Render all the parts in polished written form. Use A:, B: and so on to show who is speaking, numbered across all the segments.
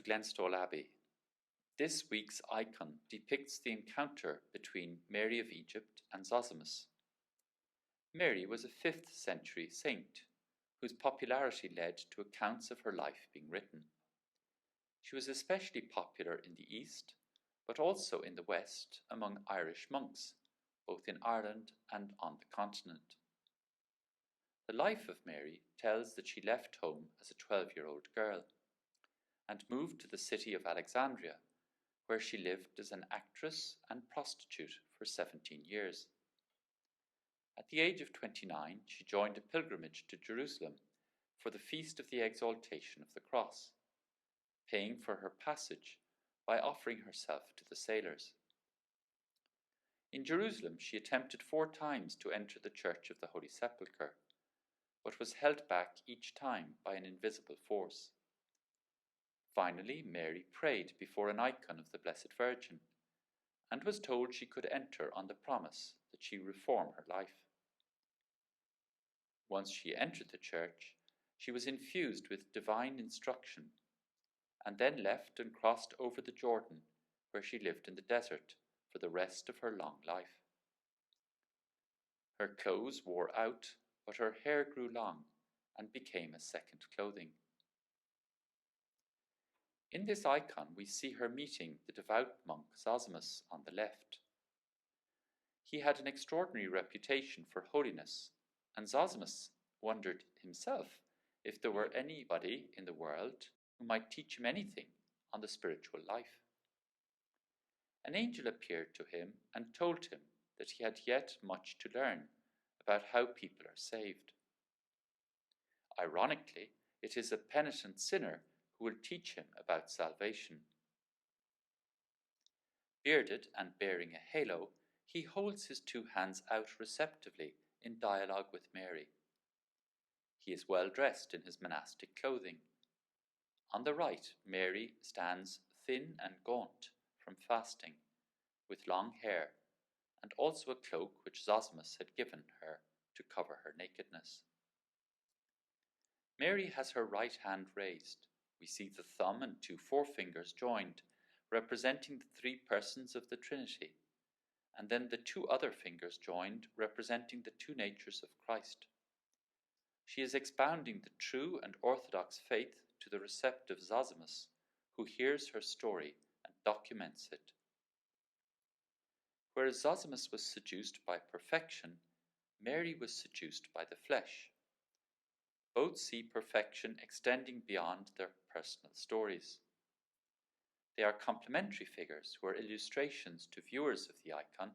A: Glenstal Abbey. This week's icon depicts the encounter between Mary of Egypt and Zozimus. Mary was a 5th century saint, whose popularity led to accounts of her life being written. She was especially popular in the East, but also in the West among Irish monks, both in Ireland and on the continent. The life of Mary tells that she left home as a 12-year-old girl and moved to the city of Alexandria, where she lived as an actress and prostitute for 17 years. At the age of 29, she joined a pilgrimage to Jerusalem for the Feast of the Exaltation of the Cross, paying for her passage by offering herself to the sailors. In Jerusalem, she attempted 4 times to enter the Church of the Holy Sepulchre, but was held back each time by an invisible force. Finally, Mary prayed before an icon of the Blessed Virgin and was told she could enter on the promise that she reform her life. Once she entered the church, she was infused with divine instruction and then left and crossed over the Jordan, where she lived in the desert for the rest of her long life. Her clothes wore out, but her hair grew long and became a second clothing. In this icon, we see her meeting the devout monk Zozimus on the left. He had an extraordinary reputation for holiness, and Zozimus wondered himself if there were anybody in the world who might teach him anything on the spiritual life. An angel appeared to him and told him that he had yet much to learn about how people are saved. Ironically, it is a penitent sinner who will teach him about salvation. Bearded and bearing a halo, he holds his 2 hands out receptively in dialogue with Mary. He is well dressed in his monastic clothing. On the right, Mary stands thin and gaunt from fasting, with long hair, and also a cloak which Zozimus had given her to cover her nakedness. Mary has her right hand raised. We see the thumb and 2 forefingers joined, representing the 3 persons of the Trinity, and then the 2 other fingers joined, representing the 2 natures of Christ. She is expounding the true and orthodox faith to the receptive Zozimus, who hears her story and documents it. Whereas Zozimus was seduced by perfection, Mary was seduced by the flesh. Both see perfection extending beyond their personal stories. They are complementary figures who are illustrations to viewers of the icon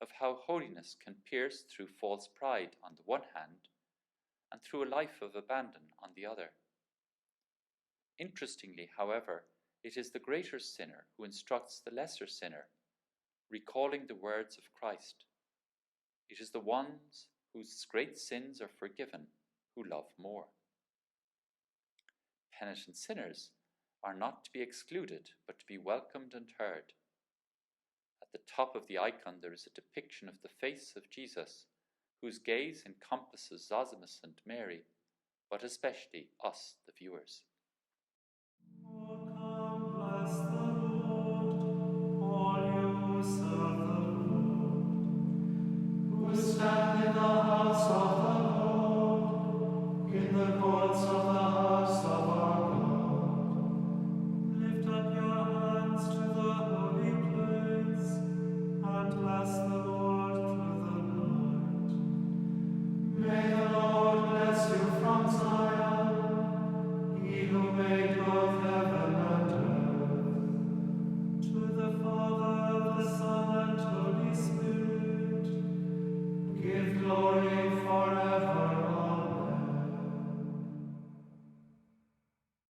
A: of how holiness can pierce through false pride on the one hand and through a life of abandon on the other. Interestingly, however, it is the greater sinner who instructs the lesser sinner, recalling the words of Christ. It is the ones whose great sins are forgiven who love more. Penitent sinners are not to be excluded, but to be welcomed and heard. At the top of the icon there is a depiction of the face of Jesus, whose gaze encompasses Zozimus and Mary, but especially us, the viewers.
B: Oh, come, bless the Lord, all you who serve the Lord, who stand